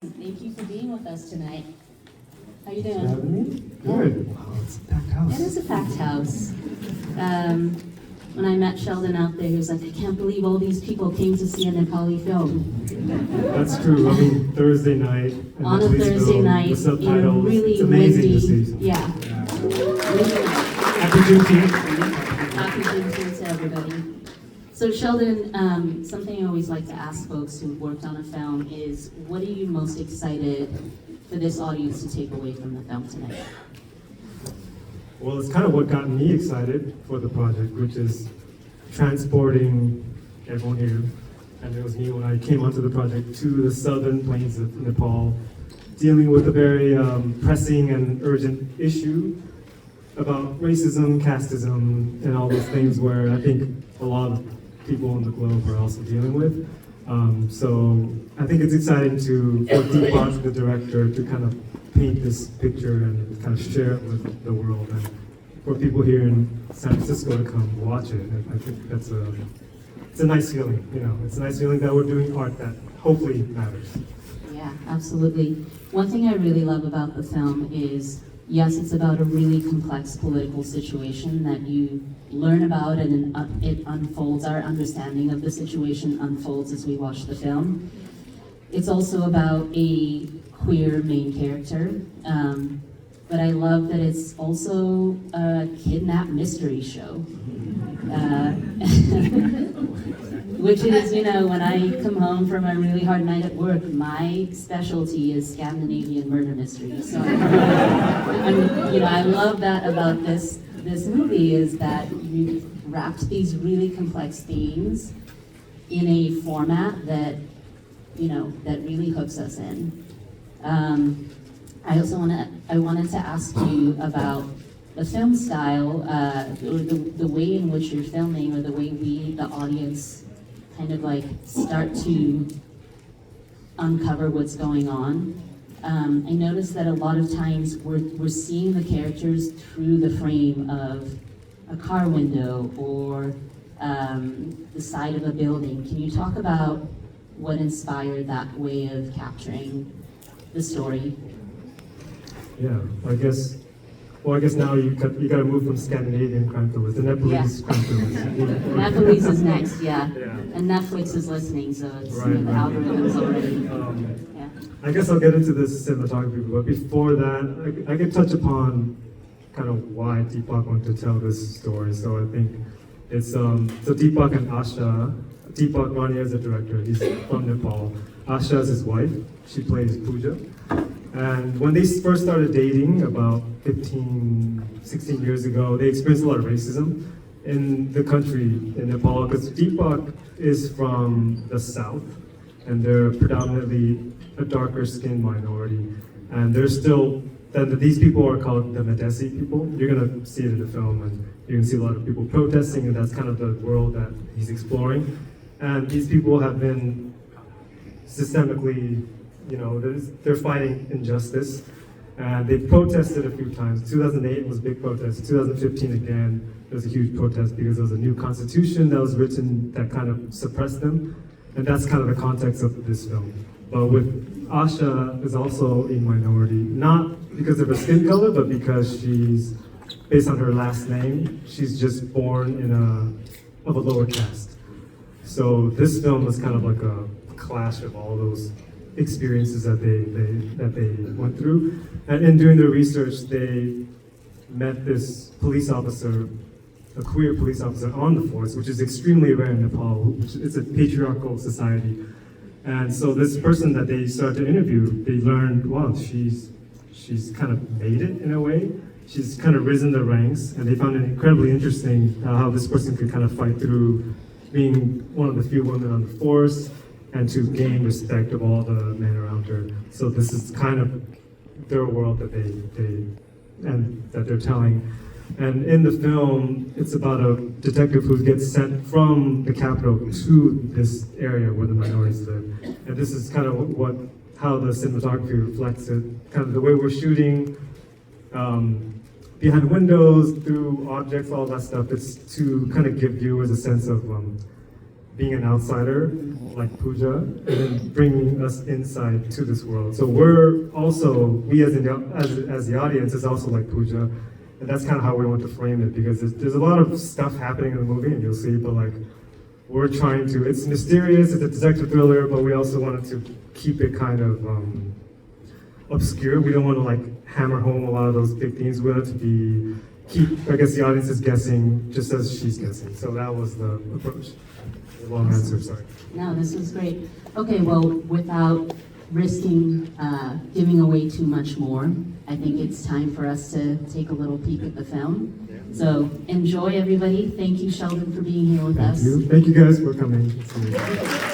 Thank you for being with us tonight. How you doing? Thanks for having me. Good. Wow, it's a packed house. It is a packed house. When I met Sheldon out there, he was like, I can't believe all these people came to see a Nepali film. That's true. I mean, Thursday night. On a Thursday night, the subtitles. really it's amazing windy. to see. Yeah. Happy Juneteenth. Happy Juneteenth to everybody. So Sheldon, something I always like to ask folks who worked on a film is, what are you most excited for this audience to take away from the film tonight? Well, it's kind of what got me excited for the project, which is transporting everyone here. And it was me when I came onto the project to the southern plains of Nepal, dealing with a very pressing and urgent issue about racism, casteism, and all those things where I think a lot of people in the globe are also dealing with. So I think it's exciting for Deepak, the director, to kind of paint this picture and kind of share it with the world, and for people here in San Francisco to come watch it. And I think it's a nice feeling, you know. It's a nice feeling that we're doing art that hopefully matters. Yeah, absolutely. One thing I really love about the film is, yes, it's about a really complex political situation that you learn about, and it unfolds, our understanding of the situation unfolds as we watch the film. It's also about a queer main character, but I love that it's also a kidnap mystery show. Which is, you know, when I come home from a really hard night at work, my specialty is Scandinavian murder mysteries. So, I love that about this movie, is that you wrapped these really complex themes in a format that, that really hooks us in. I wanted to ask you about the film style, or the way in which you're filming, or the way we, the audience, kind of like start to uncover what's going on. I noticed that a lot of times we're seeing the characters through the frame of a car window or the side of a building. Can you talk about what inspired that way of capturing the story? Yeah, I guess now you got to move from Scandinavian crime thrillers to Nepalese crime thrillers. Nepalese is next, yeah. Yeah. And Netflix is listening, so it's Right, the algorithm's already. Yeah. I guess I'll get into this cinematography, but before that, I could touch upon kind of why Deepak wanted to tell this story. So I think it's so Deepak and Asha. Deepak Rani is the director. He's from Nepal. Asha is his wife. She plays Pooja. And when they first started dating about 15, 16 years ago, they experienced a lot of racism in the country, in Nepal, because Deepak is from the south, and they're predominantly a darker skinned minority. And these people are called the Madesi people. You're gonna see it in the film, and you're gonna see a lot of people protesting, and that's kind of the world that he's exploring. And these people have been systemically, they're fighting injustice. And they've protested a few times. 2008 was a big protest. 2015 again, there was a huge protest because there was a new constitution that was written that kind of suppressed them. And that's kind of the context of this film. But with Asha is also a minority, not because of her skin color, but because she's, based on her last name, she's just born of a lower caste. So this film was kind of like a clash of all those experiences that they went through. And in doing their research, they met this police officer, a queer police officer on the force, which is extremely rare in Nepal. It's a patriarchal society. And so this person that they started to interview, they learned, wow, she's kind of made it in a way. She's kind of risen the ranks, and they found it incredibly interesting how this person could kind of fight through being one of the few women on the force, and to gain respect of all the men around her. So this is kind of their world that they're telling. And in the film, it's about a detective who gets sent from the capital to this area where the minorities live. And this is kind of how the cinematography reflects it. Kind of the way we're shooting, behind windows, through objects, all that stuff. It's to kind of give viewers a sense of being an outsider, like Pooja, and then bringing us inside to this world. So we're also, we as the audience is also like Pooja, and that's kind of how we want to frame it, because there's a lot of stuff happening in the movie, and you'll see, but like, we're trying to, it's mysterious, it's a detective thriller, but we also wanted to keep it kind of obscure. We don't want to like hammer home a lot of those big themes. We wanted to keep, I guess, the audience is guessing just as she's guessing. So that was the approach. Long answer, sorry. No, this was great. Okay, well, without risking giving away too much more, I think it's time for us to take a little peek at the film. So enjoy, everybody. Thank you, Sheldon, for being here with us. Thank you. Thank you guys for coming.